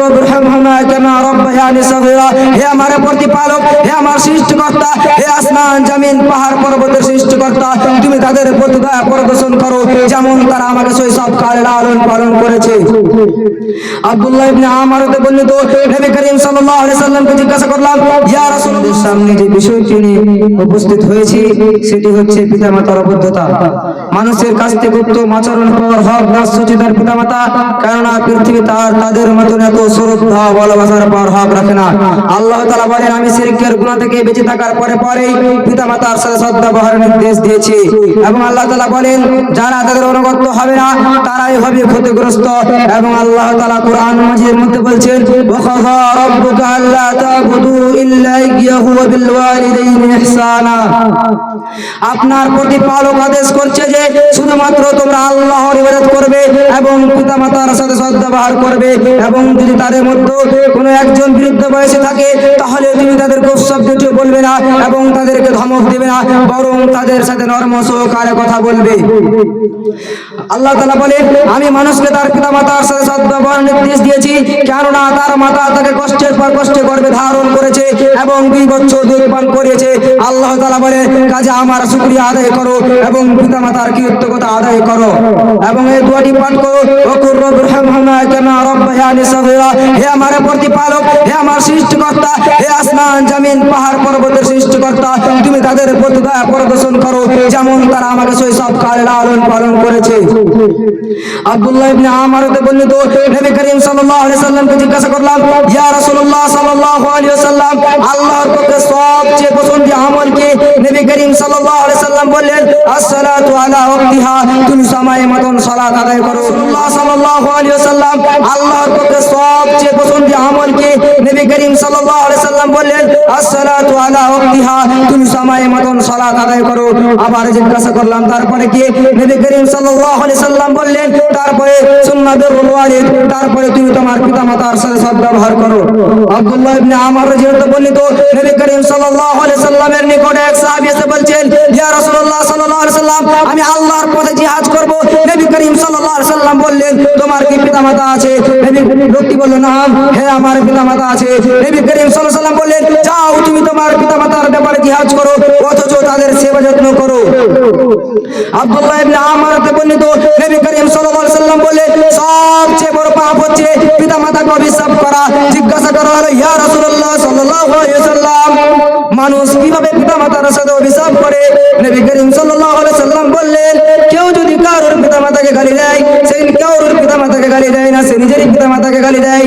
রব্বি রহমহুমা কামা রাব্বায়ানি সগীরা। হে আমার প্রতিপালক, হে আমার সৃষ্টিকর্তা, হে আসমান জমিন পাহাড় পর্বতের সৃষ্টিকর্তা, তুমি তাদের প্রতি দয়া প্রদর্শন করো যেমন তারা আমাকে শৈশবকালে লালন পালন করেছে। আব্দুল্লাহ ইবনে আমর হতে বর্ণিত, নবী করিম সাল্লাল্লাহু আলাইহি সাল্লামকে জিজ্ঞাসা করলাম, ইয়া রাসূলুল্লাহ, সামনে যে বিষয়টি নিয়ে উপস্থিত হয়েছি সেটি হচ্ছে পিতামাতার অবদ্ধতা। মানুষের কাছ থেকে উত্তম আচরণ পাওয়ার হক রাষ্ট্রটি তার পিতামাতা, কেননা পৃথিবী তাদের মতন এত শ্রদ্ধা ভালোবাসার পাওয়ার হক রাখে না। আল্লাহ তাআলা বলেন, আমি শিরকের গুনাহ থেকে বেঁচে থাকার পরেই পিতামাতার সাথে সদ্ব্যবহারের নির্দেশ দিয়েছি। এবং আল্লাহ তাআলা বলেন, যারা তাদের অনুগত হবে না তারাই হবে ক্ষতিগ্রস্ত। এবং আল্লাহ তাআলা কোরআন মাজিদের মধ্যে বলছেন, ওয়াকাযা রাব্বুকা আল্লা তা'বুদু ইল্লা ইয়্যাহু ওয়া বিল ওয়ালিদাইনি ইহসানা। আপনার প্রতিপালক আদেশ করছে যে শুধুমাত্র তোমরা আল্লাহর ইবাদত করবে এবং পিতামাতার সাথে সদ্ব্যবহার করবে। এবং যদি তাদের মধ্যে কোনো একজন বৃদ্ধ বয়সে থাকে তাহলে তুমি তাদেরকে শব্দটি বলবে না এবং তাদেরকে ধমক দেবে না, বরং তাদের সাথে নরম সহকারে কথা বলবে। আল্লাহ তাআলা বলেন, আমি মানুষকে তার পিতামাতার সাথে সদ্ব্যবহারের নির্দেশ দিয়েছি, কেননা তার মাতা তাকে কষ্টের পর কষ্টে গর্ভে ধারণ করেছে এবং 2 বছর দুধ পান করিয়েছে। আল্লাহ তাআলা বলেন, কাজে আমার শুকরিয়া আদায় করো এবং পিতামাতার কৃতজ্ঞতা আদায় করো এবং এই দোয়াটি পাঠ করো, ওয়াকুর রব্বি রহমহুমা কামা রাব্বায়ানি সগীরা। হে আমার প্রতিপালক, হে আমার সৃষ্টিকর্তা, হে আসমান জমিন পাহাড় পর্বতের সৃষ্টিকর্তা, তুমি তাদের প্রতি দয়া প্রদর্শন করো যেমন তারা আমাকে শৈশবকালে লালন পালন করেছে। আব্দুল্লাহ ইবনে আমর হতে বর্ণিত, নবী করিম সাল্লাল্লাহু আলাইহি সাল্লামকে জিজ্ঞাসা করলাম, ইয়া রাসূলুল্লাহ সাল্লাল্লাহু আলাইহি ওয়াসাল্লাম, আল্লাহর পক্ষে সবচেয়ে পছন্দের আমল কি? নবী করিম সাল্লাল্লাহু আলাইহি সাল্লাম বললেন, আসসালাতু আলা ওয়াক্তিহা, তুমি সময় মতন সালাত আদায় করো। রাসূলুল্লাহ সাল্লাল্লাহু আলাইহি ওয়াসাল্লাম, আল্লাহর পক্ষে সবচেয়ে পছন্দের আমল কি? নবী করিম সাল্লাল্লাহু আলাইহি সাল্লাম বললেন, আসসালাতু আলা ওয়াক্তিহা, তুমি সময় মতন সালাত আদায় করো। আবার জিজ্ঞাসা করলাম, তারপরে কি? নবী করিম সাল্লাল্লাহু আলাইহি সাল্লাম বললেন, তারপরে সুন্নাতুল ওয়ালিদ, তারপরে তুমি তোমার পিতামাতার সাথে সদ্ব্যবহার করো। আব্দুল্লাহ ইবনে আমর রাদিয়াল্লাহু বর্ণিত, নবী করিম সাল্লাল্লাহু আলাইহি সাল্লামের নিকটে এক সাহাবী এসে বলছেন, ইয়া রাসূলুল্লাহ সাল্লাল্লাহু আলাইহি সাল্লাম, আমি আল্লাহর পথে জিহাদ করব। নবী করিম সাল্লাল্লাহু আলাইহি সাল্লাম বললেন, তোমার কি পিতামাতা আছে? লোকটি বলল, নাম, হ্যাঁ আমার পিতামাতা আছে। নবী করিম সাল্লাল্লাহু আলাইহি সাল্লাম বললেন, যাও তুমি তোমার পিতামাতার ব্যাপারে জিহাদ করো অথচ তাদের সেবা যত্ন করো। আব্দুল্লাহ ইবনে আমর হতে বর্ণিত, নবী করিম সাল্লাল্লাহু আলাইহি সাল্লাম বললেন, সবচেয়ে বড় পাপ হচ্ছে পিতামাতাকে অভিশাপ করা। জিজ্ঞাসা করা হলো, ইয়া রাসূলুল্লাহ সাল্লাল্লাহু আলাইহি ওয়াসাল্লাম, মানুষ কিভাবে পিতামাতার সাথে অভিশাপ করে? নবী করিম সাল্লাল্লাহু আলাইহি সাল্লাম বললেন, কেউ যদি কারোর পিতামাতাকে গালি দেয়, সে কারোর পিতামাতাকে গালি দেয় না, সে নিজেরই পিতামাতাকে গালি দেয়।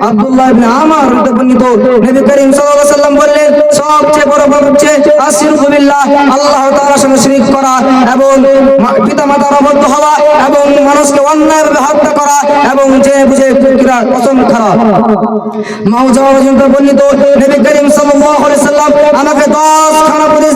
আব্দুল্লাহ ইবনে আমর হতে বর্ণিত, নবী করিম সাল্লাল্লাহু আলাইহি সাল্লাম বললেন, সবচেয়ে বড় পাপ হচ্ছে আশরিকু বিল্লাহ, আল্লাহ তাআলার সঙ্গে শিরক করা এবং পিতামাতার অবাধ্য হওয়া এবং মানুষকে অন্যায়ভাবে হত্যা করা এবং যে বুঝে কসম খাওয়া। মাওজা পর্যন্ত বর্ণিত, নবী করিম সাল্লাল্লাহু আলাইহি সাল্লাম আমাকে 10 খানা উপদেশ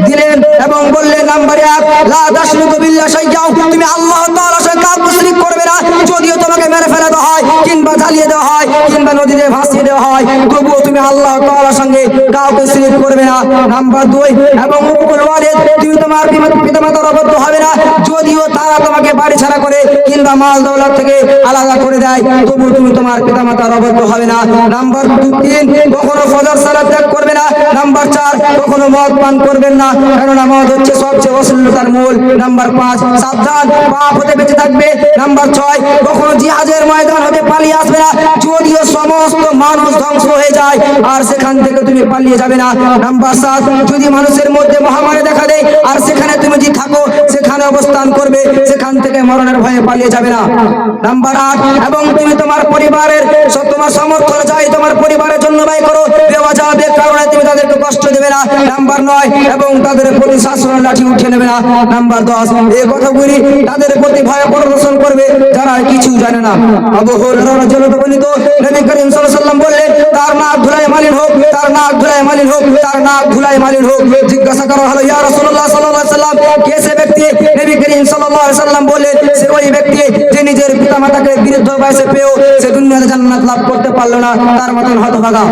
দিলেন এবং বললেন, নাম্বার 1, লা তাশরিকু বিল্লাহ শাইআও, তুমি আল্লাহ তাআলার সঙ্গে কাউকে শিরক করবে না। যদিও তোমাকে মেরে ফেলা দেওয়া হয় কিংবা জ্বালিয়ে দেওয়া হয় কিংবা নদীতে ভাসিয়ে দেওয়া হয়, তবুও তুমি আল্লাহ তাআলার সঙ্গে কাউকে শিরক করবে না। নাম্বার 2, এবং হুকুকুল ওয়ালিদ, তুমি তোমার পিতামাতার অবাধ্য হবে না। যদিও তারা তোমাকে বাড়ি ছাড়া করে কিংবা মাল দৌলত থেকে আলাদা করে দেয়, তবুও তুমি তোমার পিতামাতার অবাধ্য হবে না। নাম্বার 3, কখনো ফজর সালাত ত্যাগ করবে না। নাম্বার 4, কখনো মদ পান করবেন না, কারণ মদ হচ্ছে সবচেয়ে অশ্লীলতার মূল। নাম্বার 5, সাবধান, পাপ হতে বেঁচে থাকবে। নাম্বার 6, কখনো জিহাদের ময়দান হতে পালিয়ে আসবে না। যদিও সমস্ত মানুষ ধ্বংস হয়ে যায় আর সেখান থেকে তুমি পালিয়ে যাবে না। নাম্বার 7, যদি মানুষের মধ্যে মহামারী দেখা দেয় আর সেখানে তুমি যদি থাকো সেখানে অবস্থান করবে, সেখান থেকে মরণের ভয়ে পালিয়ে যাবে না। নাম্বার 8, এবং তুমি তোমার পরিবারের তোমার সামর্থ্য অনুযায়ী তোমার পরিবারের জন্য ব্যয় করো, বেওয়াজা কারণে তুমি তাদেরকে কষ্ট দেবে না। নাম্বার 9, এবং তাদের প্রতি শাসনের লাঠি উঠিয়ে নেবে না। নাম্বার 10, এই কথাগুলি তাদের প্রতি ভয় প্রদর্শন করবে যারা কিছু জানে না। আবু হুরায়রা রাদিয়াল্লাহু বর্ণিত, নবী করিম সাল্লাল্লাহু আলাইহি ওয়াসাল্লাম বললেন, তার নাক ধুলায় মালিন হোক, তার নাক ধুলায় মালিন হোক, তার নাক ধুলায় মালিন হোক। জিজ্ঞাসা করা হলো, ইয়া রাসূলুল্লাহ সাল্লাল্লাহু আলাইহি ওয়াসাল্লাম, কে সে ব্যক্তি? নবী করিম সাল্লাল্লাহু আলাইহি ওয়াসাল্লাম বললেন, সে ওই ব্যক্তি যে নিজের পিতামাতাকে বিরুদ্ধ বয়সে পেয়েও সে দুনিয়াতে জান্নাত লাভ করতে পারলো না, তার মতন হতভাগা।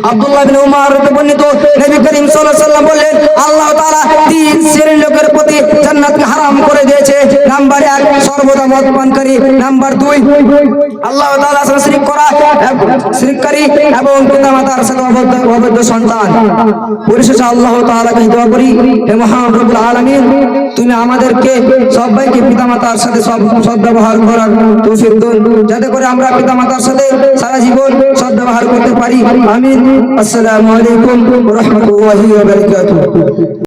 আব্দুল্লাহ ইবনে উমর হতে বর্ণিত নবী করিম সাল্লাল্লাহু আলাইহি ওয়াসাল্লাম বললেন আল্লাহ তাআলা তিন শ্রেণীর লোকের প্রতি জান্নাতকে হারাম করে দিয়েছে। নাম্বার 1 সর্বদা মদ পানকারী, নাম্বার 2 আল্লাহ তাআলার সাথে শিরককারী এবং পিতামাতার সাথে অবৈধ সন্তান। পরিশেষে আল্লাহ তাআলাকে দোয়া করি, হে মহান রব্বুল আলামিন, তুমি আমাদেরকে সবাইকে পিতামাতার সাথে সদ্ব্যবহার করার তৌফিক দাও, যাতে করে আমরা পিতামাতার সাথে সারা জীবন সদ্ব্যবহার করতে পারি। আমিন। আসসালামু আলাইকুম ওয়া রাহমাতুল্লাহি ওয়া বারাকাতুহু।